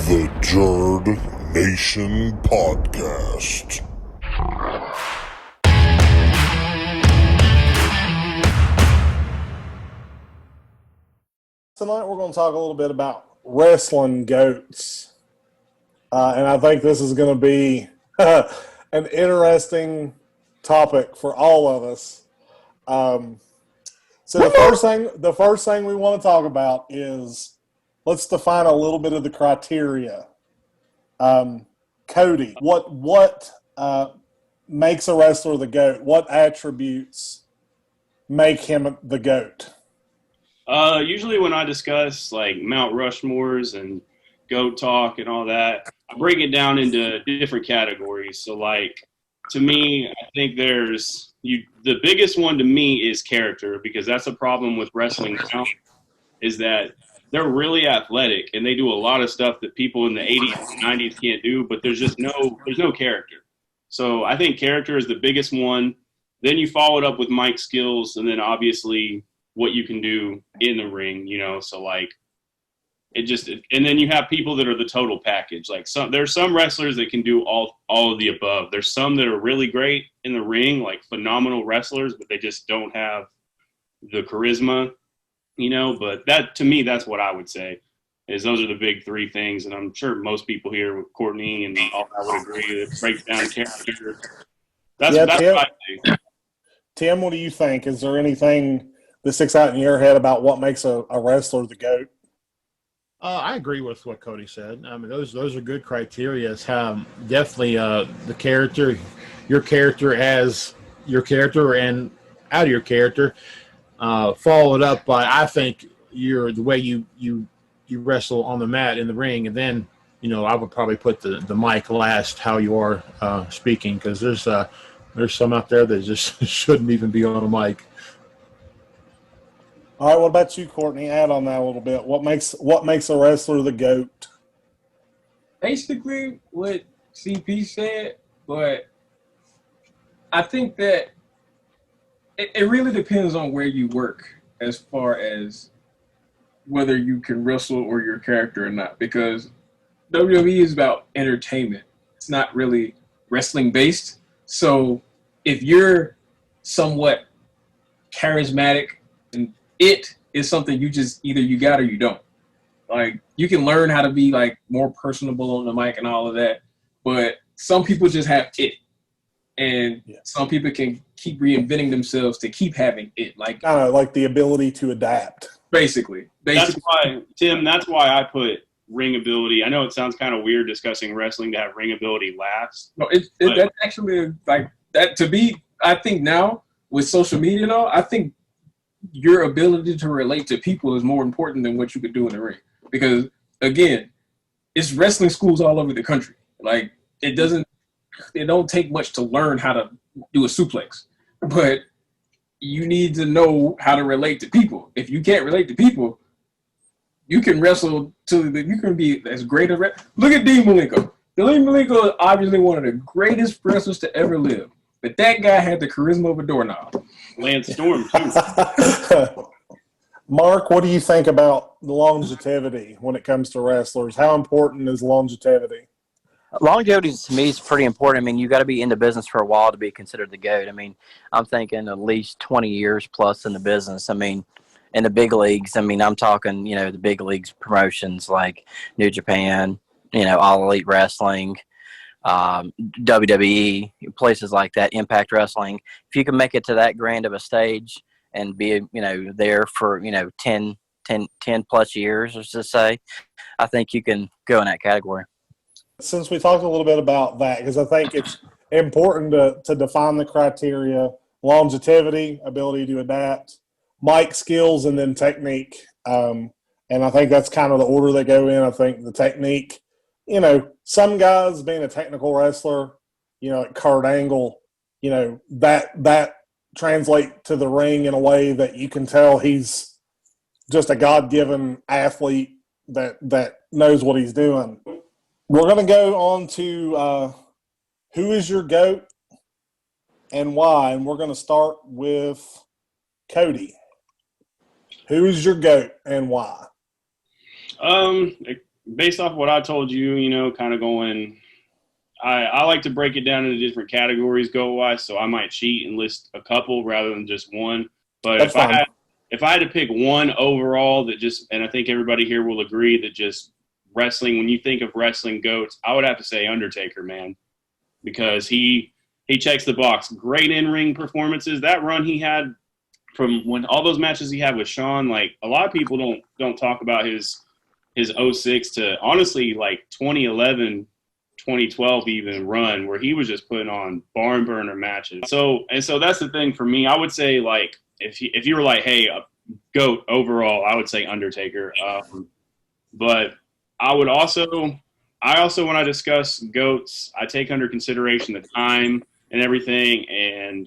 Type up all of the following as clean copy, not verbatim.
The Jerd Nation Podcast. Tonight we're going to talk a little bit about wrestling goats. And I think this is going to be an interesting topic for all of us. So the first thing we want to talk about is let's define a little bit of the criteria. Cody, what makes a wrestler the GOAT? What attributes make him the GOAT? Usually when I discuss like Mount Rushmores and GOAT talk and all that, I break it down into different categories. So like to me, I think the biggest one to me is character, because that's a problem with wrestling now, is that they're really athletic and they do a lot of stuff that people in the 80s and 90s can't do, but there's no character. So I think character is the biggest one. Then you follow it up with mic skills, and then obviously what you can do in the ring, so like and then you have people that are the total package. Like there's some wrestlers that can do all of the above. There's some that are really great in the ring, like phenomenal wrestlers, but they just don't have the charisma, but that, to me, that's what I would say is those are the big three things. And I'm sure most people here with Courtney and all that would agree that it breaks down character. That's what I think. Tim, what do you think? Is there anything that sticks out in your head about what makes a wrestler the GOAT? I agree with what Cody said. I mean, those are good criteria. Definitely the character, your character as your character and out of your character, followed up by, I think, the way you wrestle on the mat in the ring, and then I would probably put the mic last, how you are speaking, because there's some out there that just shouldn't even be on a mic. All right, what about you, Courtney? Add on that a little bit. What makes a wrestler the GOAT? Basically what CP said, but I think that it really depends on where you work as far as whether you can wrestle or your character or not, because WWE is about entertainment. It's not really wrestling based. So if you're somewhat charismatic, and it is something you just either you got or you don't. Like, you can learn how to be like more personable on the mic and all of that, but some people just have it, and some people can keep reinventing themselves to keep having it. Like kind of like the ability to adapt. Basically. That's why, Tim. That's why I put ring ability. I know it sounds kind of weird discussing wrestling to have ring ability last. No, that's actually like that to be. I think now with social media and all, I think your ability to relate to people is more important than what you could do in the ring. Because again, it's wrestling schools all over the country. Like it don't take much to learn how to do a suplex, but you need to know how to relate to people. If you can't relate to people, you can wrestle you can be as great a look at Dean Malenko. Dean Malenko is obviously one of the greatest wrestlers to ever live. But that guy had the charisma of a doorknob. Lance Storm, too. Mark, what do you think about the longevity when it comes to wrestlers? How important is longevity? Longevity to me is pretty important. I mean, you got to be in the business for a while to be considered the GOAT. I mean, I'm thinking at least 20 years plus in the business. I mean, in the big leagues, I mean, I'm talking, the big leagues promotions like New Japan, All Elite Wrestling, WWE, places like that, Impact Wrestling. If you can make it to that grand of a stage and be, there for, 10 plus years, let's just say, I think you can go in that category. Since we talked a little bit about that, because I think it's important to define the criteria: longevity, ability to adapt, mic skills, and then technique. And I think that's kind of the order they go in. I think the technique, some guys being a technical wrestler, like Kurt Angle, that translate to the ring in a way that you can tell he's just a God-given athlete that knows what he's doing. We're going to go on to who is your GOAT and why, and we're going to start with Cody. Who is your GOAT and why? based off what I told you, you know, kind of going. I like to break it down into different categories go-wise, so I might cheat and list a couple rather than just one. But That's fine. if I had to pick one overall that just, and I think everybody here will agree that just wrestling, when you think of wrestling GOATs, I would have to say Undertaker, man, because he checks the box. Great in-ring performances. That run he had from when all those matches he had with Shawn, like a lot of people don't talk about his 06 to honestly like 2011. 2012 even run where he was just putting on barn burner matches. So that's the thing for me. I would say like if you were like, hey, a GOAT overall, I would say Undertaker. But I also when I discuss GOATs, I take under consideration the time and everything. And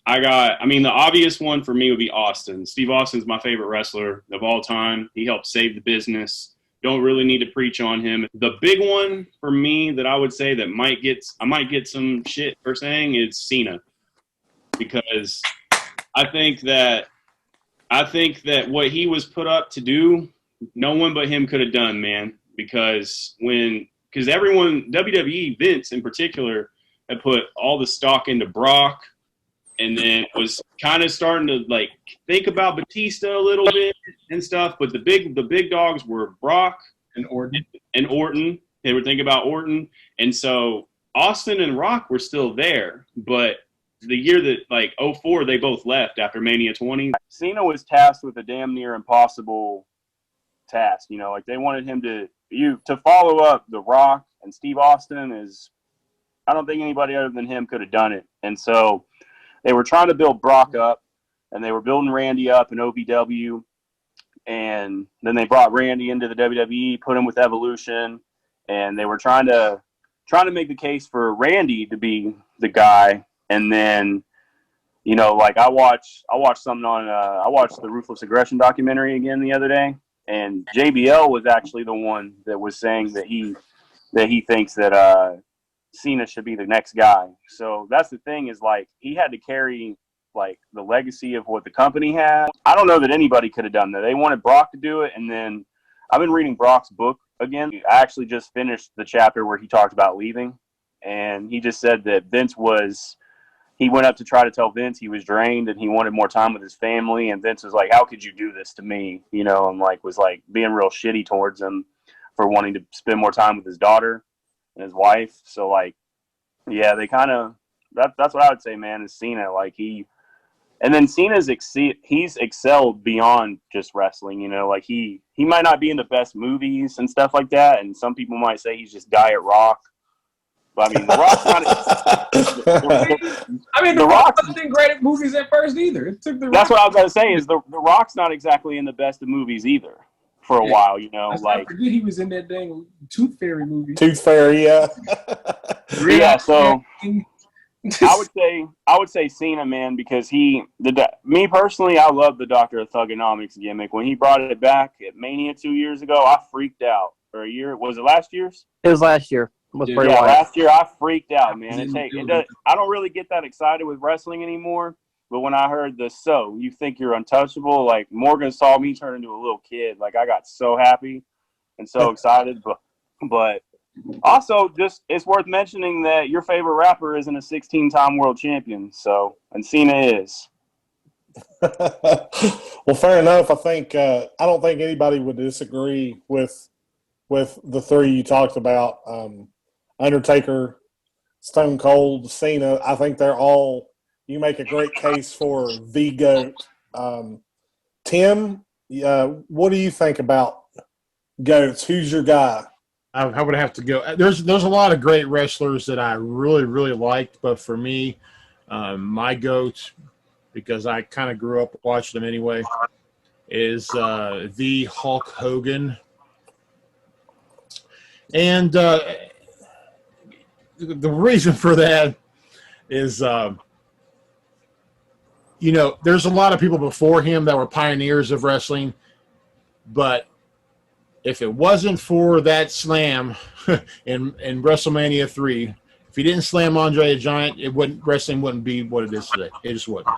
the obvious one for me would be Austin. Steve Austin's my favorite wrestler of all time. He helped save the business. Don't really need to preach on him. The big one for me that I would say that I might get some shit for saying is Cena, because I think that what he was put up to do, no one but him could have done, man. Because everyone, WWE, Vince in particular, had put all the stock into Brock, and then was kind of starting to like think about Batista a little bit and stuff. But the big dogs were Brock And Orton. and Orton. They were thinking about Orton. And so Austin and Rock were still there. But the year that like 04, they both left after Mania 20. Cena was tasked with a damn near impossible task. You know, like they wanted him to follow up The Rock and Steve Austin I don't think anybody other than him could have done it. And so they were trying to build Brock up, and they were building Randy up in OVW, and then they brought Randy into the WWE, put him with Evolution, and they were trying to make the case for Randy to be the guy. And then, you know, like I watched something on I watched the Ruthless Aggression documentary again the other day, and JBL was actually the one that was saying that he thinks that Cena should be the next guy. So that's the thing, is like he had to carry like the legacy of what the company had. I don't know that anybody could have done that. They wanted Brock to do it, and then I've been reading Brock's book again. I actually just finished the chapter where he talked about leaving, and he just said that he went up to try to tell Vince he was drained and he wanted more time with his family, and Vince was like, how could you do this to me? You know, and like was like being real shitty towards him for wanting to spend more time with his daughter and his wife. So like, yeah, they kind of, that's what I would say, man, is Cena. Like and then Cena's he's excelled beyond just wrestling, you know, like he might not be in the best movies and stuff like that. And some people might say he's just Diet Rock. But I mean, The Rock's not. The Rock wasn't great at movies at first either. It took That's what I was going to say, is the Rock's not exactly in the best of movies either for a while, you know. I forget he was in that dang Tooth Fairy movie. Tooth Fairy, yeah. Yeah, so I would say Cena, man, because me personally, I love the Doctor of Thugonomics gimmick. When he brought it back at Mania 2 years ago, I freaked out. Or a year, was it last year's? It was last year. Last year I freaked out, man. I don't really get that excited with wrestling anymore. But when I heard you think you're untouchable, like Morgan saw me turn into a little kid. Like I got so happy and so excited. But also, just it's worth mentioning that your favorite rapper isn't a 16-time world champion. So, and Cena is. Well, fair enough. I think I don't think anybody would disagree with the three you talked about. Undertaker, Stone Cold, Cena. I think they're all. You make a great case for the GOAT. Tim, what do you think about GOATs? Who's your guy? I would have to go. There's a lot of great wrestlers that I really, really liked, but for me, my GOAT, because I kind of grew up watching them anyway, is the Hulk Hogan. And the reason for that is, there's a lot of people before him that were pioneers of wrestling, but if it wasn't for that slam in WrestleMania 3, if he didn't slam Andre the Giant, wrestling wouldn't be what it is today. It just wouldn't.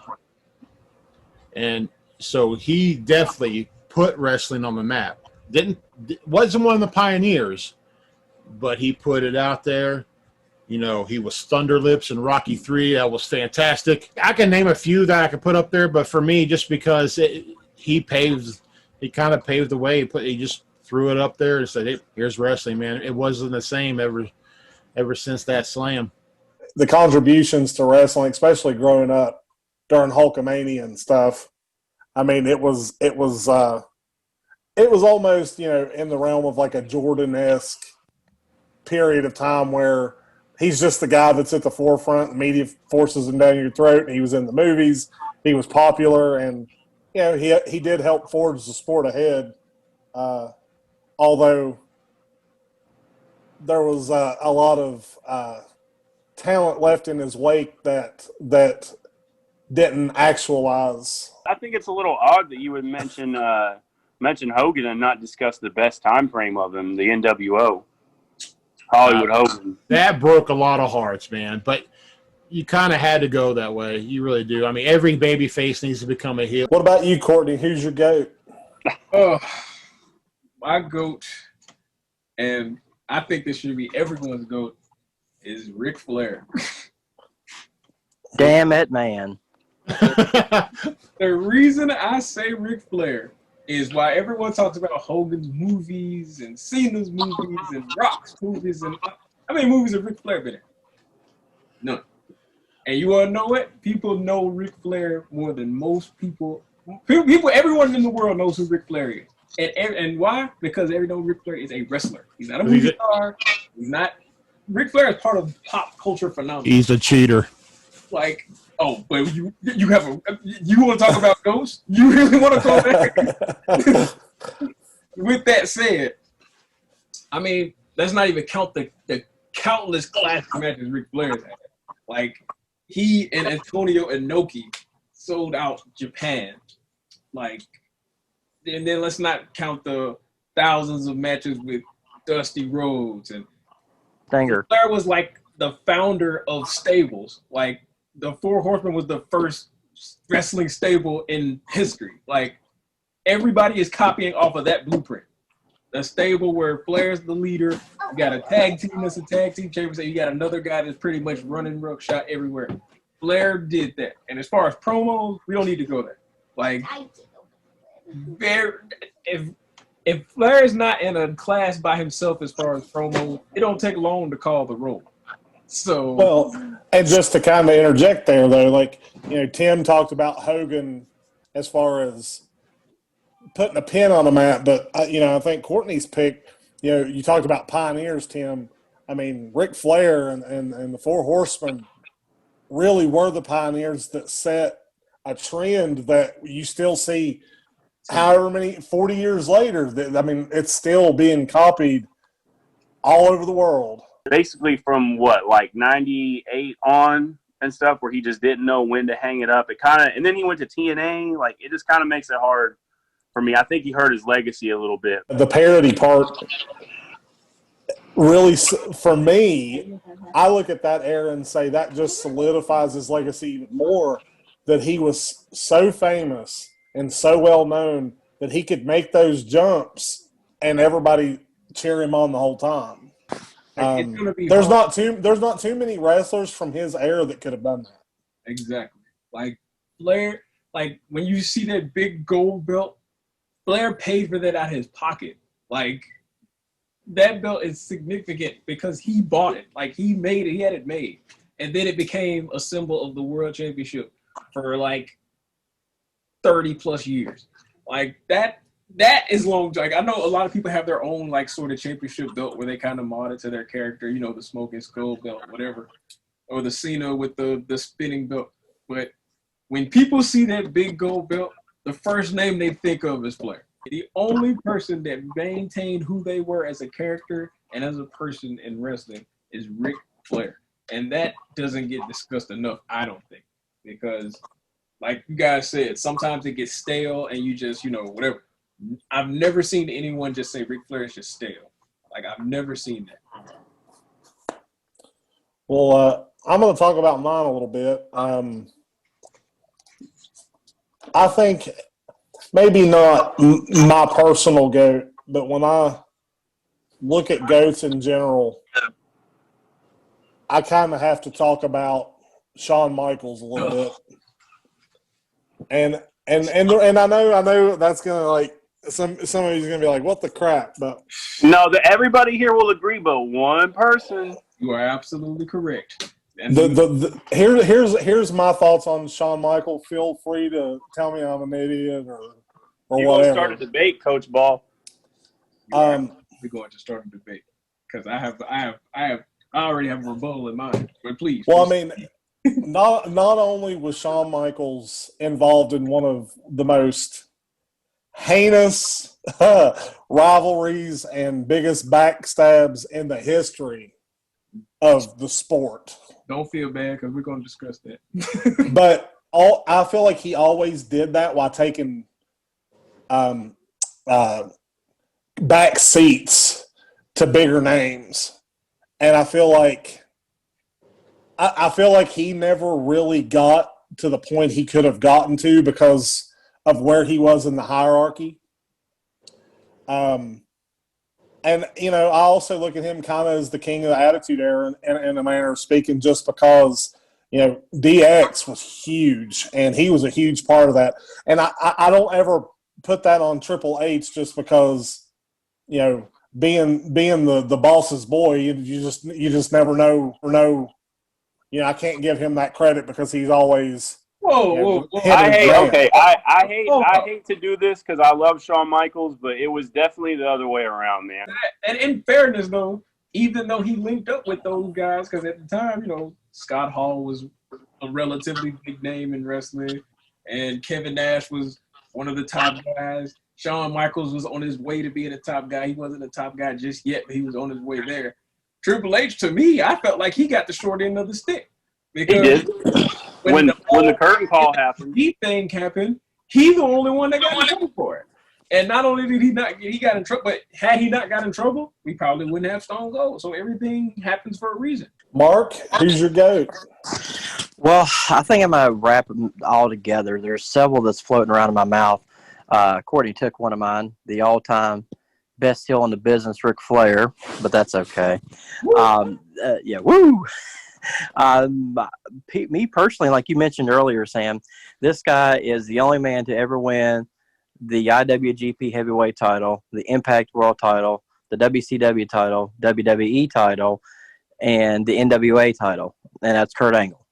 And so he definitely put wrestling on the map. wasn't one of the pioneers, but he put it out there. You know, he was Thunderlips in Rocky 3. That was fantastic. I can name a few that I could put up there, but for me, just because he kind of paved the way. He just threw it up there and said, hey, here's wrestling, man. It wasn't the same ever since that slam. The contributions to wrestling, especially growing up during Hulkamania and stuff. I mean, it was almost, you know, in the realm of like a Jordan-esque period of time where he's just the guy that's at the forefront. The media forces him down your throat. He was in the movies. He was popular, and you know he did help forge the sport ahead. Although there was a lot of talent left in his wake that didn't actualize. I think it's a little odd that you would mention Hogan and not discuss the best time frame of him, the NWO. Hollywood Hogan. That broke a lot of hearts, man. But you kind of had to go that way. You really do. I mean, every baby face needs to become a heel. What about you, Courtney? Who's your GOAT? Oh, my GOAT, and I think this should be everyone's GOAT, is Ric Flair. Damn it, man. The reason I say Ric Flair is why everyone talks about Hogan's movies and Cena's movies and Rock's movies, and how many movies have Ric Flair been in? None. And you want to know what? People know Ric Flair more than most people. Everyone in the world knows who Ric Flair is. And why? Because everyone knows Ric Flair is a wrestler. He's not a movie star. He's not. Ric Flair is part of pop culture phenomenon. He's a cheater. Like, oh, but you want to talk about ghosts? You really want to go there? With that said, I mean, let's not even count the countless classic matches Ric Flair has had. Like, he and Antonio Inoki sold out Japan. Like, and then let's not count the thousands of matches with Dusty Rhodes. And Stinger. Flair was like the founder of stables. Like, the Four Horsemen was the first wrestling stable in history. Like, everybody is copying off of that blueprint. The stable where Flair's the leader. You got a tag team that's a tag team champion. You got another guy that's pretty much running roughshod everywhere. Flair did that. And as far as promos, we don't need to go there. Like, if Flair is not in a class by himself as far as promos, it don't take long to call the roll. So Well, and just to kind of interject there, though, like, you know, Tim talked about Hogan as far as putting a pin on the map, but, you know, I think Courtney's pick, you know, you talked about pioneers, Tim. I mean, Ric Flair and the Four Horsemen really were the pioneers that set a trend that you still see however many, 40 years later. I mean, it's still being copied all over the world. Basically from what, like 98 on and stuff, where he just didn't know when to hang it up. It kind of, and then he went to TNA. Like, it just kind of makes it hard for me. I think he hurt his legacy a little bit. The parody part really, for me, I look at that era and say that just solidifies his legacy even more, that he was so famous and so well known that he could make those jumps and everybody cheer him on the whole time. There's not too many wrestlers from his era that could have done that. Exactly. Like, Flair, like, when you see that big gold belt, Flair paid for that out of his pocket. Like, that belt is significant because he bought it. Like, he had it made. And then it became a symbol of the world championship for like 30 plus years. Like, that is long. Like, I know a lot of people have their own like sort of championship belt where they kind of mod it to their character, you know, the smoking skull belt, whatever, or the Cena with the spinning belt. But when people see that big gold belt, the first name they think of is Flair. The only person that maintained who they were as a character and as a person in wrestling is Ric Flair. And that doesn't get discussed enough, I don't think, because like you guys said, sometimes it gets stale and you just, you know, whatever. I've never seen anyone just say Ric Flair is just stale. Like, I've never seen that. Well, I'm going to talk about mine a little bit. I think maybe not my personal GOAT, but when I look at GOATs in general, I kind of have to talk about Shawn Michaels a little bit. And I know that's gonna like somebody's gonna be like, what the crap? But No, everybody here will agree, but one person. You are absolutely correct. And here's my thoughts on Shawn Michaels. Feel free to tell me I'm an idiot or You're whatever. gonna start a debate, Coach Ball. we're going to start a debate because I already have a rebuttal in mind. But please. Well, I mean, not only was Shawn Michaels involved in one of the most heinous rivalries and biggest backstabs in the history of the sport, Don't feel bad because we're going to discuss that. but I feel like he always did that while taking back seats to bigger names, and I feel like he never really got to the point he could have gotten to because of where he was in the hierarchy. And, you know, I also look at him kind of as the king of the Attitude Era in a manner of speaking, just because, you know, DX was huge and he was a huge part of that. And I don't ever put that on Triple H just because, you know, being the boss's boy, you just never know. You know, I can't give him that credit because he's always. Whoa. I hate to do this because I love Shawn Michaels, but it was definitely the other way around, man. And in fairness, though, even though he linked up with those guys, because at the time, you know, Scott Hall was a relatively big name in wrestling, and Kevin Nash was one of the top guys. Shawn Michaels was on his way to being a top guy. He wasn't a top guy just yet, but he was on his way there. Triple H, to me, I felt like he got the short end of the stick. Because He did. When the curtain call happened. The thing happened, he's the only one that got in trouble for it. And not only did he got in trouble, but had he not got in trouble, we probably wouldn't have Stone Cold. So everything happens for a reason. Mark, who's your GOAT? Well, I think I'm going to wrap them all together. There's several that's floating around in my mouth. Courtney took one of mine, the all-time best heel in the business, Ric Flair, but that's okay. Yeah, woo! Me personally, like you mentioned earlier, Sam, this guy is the only man to ever win the IWGP Heavyweight title, the Impact World title, the WCW title, WWE title, and the NWA title, and that's Kurt Angle.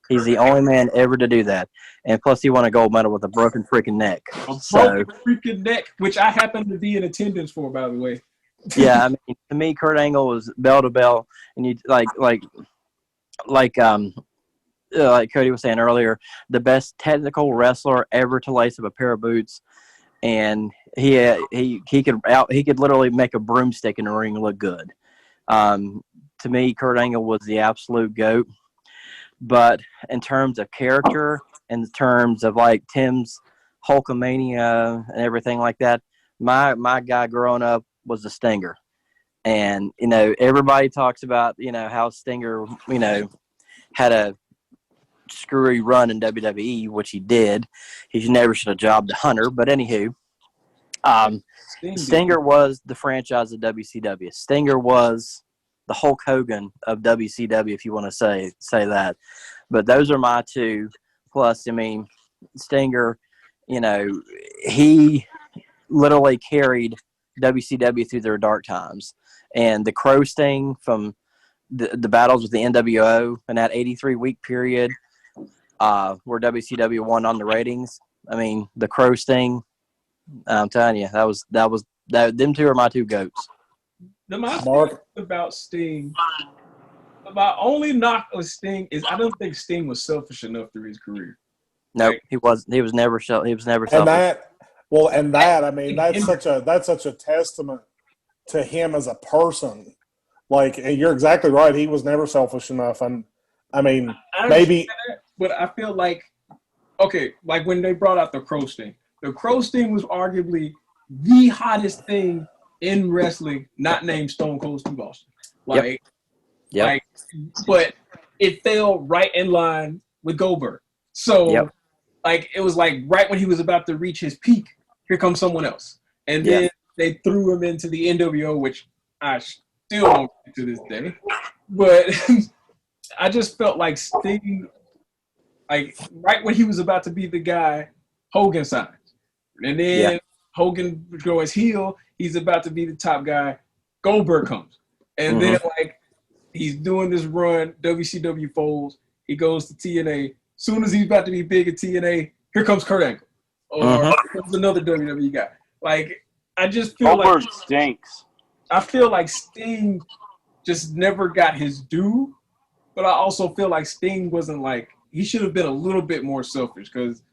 He's the only man ever to do that, and plus he won a gold medal with a broken freaking neck. Broken freaking neck, which I happen to be in attendance for, by the way. Yeah, I mean, to me, Kurt Angle was bell to bell, and you like Cody was saying earlier, the best technical wrestler ever to lace up a pair of boots, and he could literally make a broomstick in the ring look good. To me, Kurt Angle was the absolute GOAT. But in terms of character, in terms of like Tim's Hulkamania and everything like that, my guy growing up was the Stinger. And, you know, everybody talks about, you know, how Stinger, you know, had a screwy run in WWE, which he did. He never should have jobbed the Hunter. But anywho, Stinger was the franchise of WCW. Stinger was the Hulk Hogan of WCW, if you want to say that. But those are my two. Plus, I mean, Stinger, you know, he literally carried WCW through their dark times. And the Crow Sting from the battles with the NWO in that 83-week period where WCW won on the ratings. I mean, the Crow Sting, I'm telling you, them two are my two GOATs. My thing about Sting, my only knock on Sting is I don't think Sting was selfish enough through his career. No, he was never selfish. And that, I mean, that's such a testament to him as a person. Like, you're exactly right. He was never selfish enough. And I mean, maybe, but I feel like, okay, like when they brought out the Crow Sting was arguably the hottest thing in wrestling, not named Stone Cold Steve Austin. Like, but it fell right in line with Goldberg. So, like, it was like right when he was about to reach his peak, here comes someone else. And then they threw him into the NWO, which I still don't get to this day. But I just felt like Sting, like right when he was about to be the guy, Hogan signs. And then Hogan goes heel, he's about to be the top guy, Goldberg comes. And then like he's doing this run, WCW folds, he goes to TNA. Soon as he's about to be big at TNA, here comes Kurt Angle. Or here comes another WWE guy. Like, I just feel Goldberg like stinks. I feel like Sting just never got his due, but I also feel like Sting wasn't like, he should have been a little bit more selfish because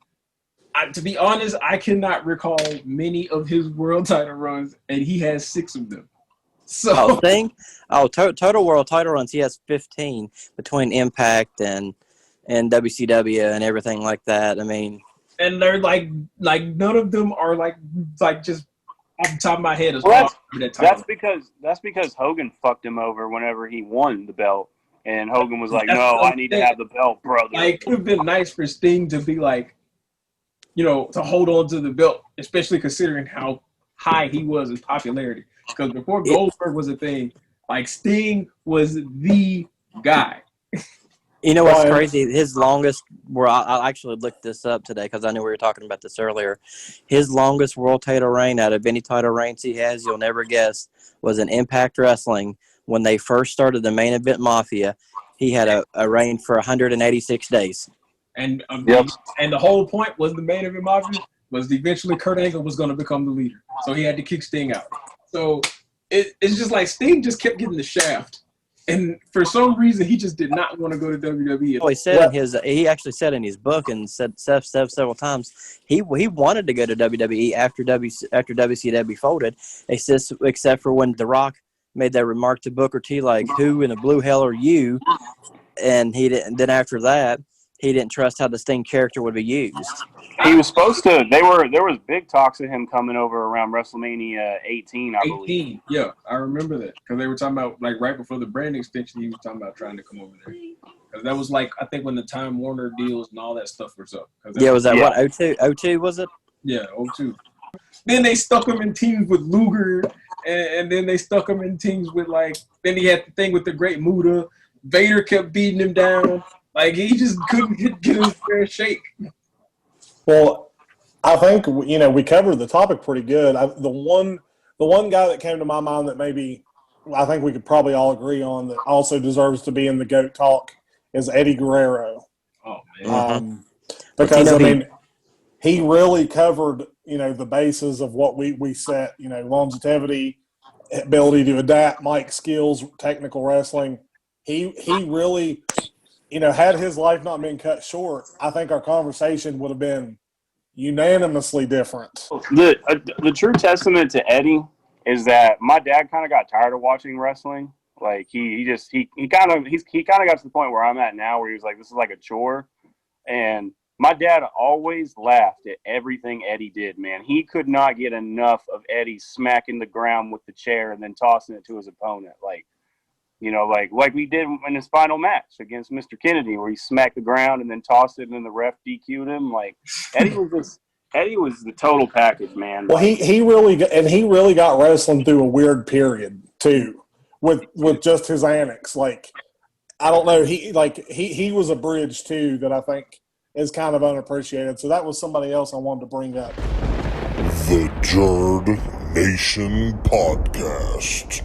to be honest, I cannot recall many of his world title runs, and he has 6 of them. So Sting? Total world title runs, he has 15 between Impact and WCW and everything like that. I mean, and they're like none of them are like just off the top of my head. Well, that's because Hogan fucked him over whenever he won the belt, and Hogan was like, "No, I need to have the belt, brother." Like, it could have been nice for Sting to be like, you know, to hold on to the belt, especially considering how high he was in popularity. Because before Goldberg was a thing, like Sting was the guy. you know what's crazy? His longest, I actually looked this up today because I knew we were talking about this earlier. His longest world title reign out of any title reigns he has, you'll never guess, was in Impact Wrestling. When they first started the Main Event Mafia, he had a reign for 186 days. And and the whole point was the Main Event Mafia was eventually Kurt Angle was going to become the leader. So he had to kick Sting out. So it's just like Sting just kept getting the shaft. And for some reason, he just did not want to go to WWE. Well, he actually said in his book and said several times he wanted to go to WWE after WCW folded, except for when The Rock made that remark to Booker T, like, "Who in the blue hell are you?" And he didn't. Then after that, he didn't trust how the Sting character would be used. He was supposed to. There was big talks of him coming over around WrestleMania 18, I believe. Yeah, I remember that because they were talking about like right before the brand extension. He was talking about trying to come over there because that was like I think when the Time Warner deals and all that stuff was up. Was that what 02 was it? Yeah, 02. Then they stuck him in teams with Luger, and then they stuck him in teams with like. Then he had the thing with the Great Muta. Vader kept beating him down. Like he just couldn't get his fair shake. Well, I think we covered the topic pretty good. The one guy that came to my mind that maybe I think we could probably all agree on that also deserves to be in the GOAT talk is Eddie Guerrero. Oh man! Because he really covered the bases of what we set. Longevity, ability to adapt, mic skills, technical wrestling. He really. Had his life not been cut short, I think our conversation would have been unanimously different. The true testament to Eddie is that my dad kind of got tired of watching wrestling. Like he kind of got to the point where I'm at now, where he was like, this is like a chore. And my dad always laughed at everything Eddie did. Man, he could not get enough of Eddie smacking the ground with the chair and then tossing it to his opponent, like we did in his final match against Mr. Kennedy, where he smacked the ground and then tossed it, and then the ref DQ'd him. Like Eddie was the total package, man. Well, he really got wrestling through a weird period too, with just his antics. Like I don't know, he was a bridge too that I think is kind of unappreciated. So that was somebody else I wanted to bring up. The Jerd Nation Podcast.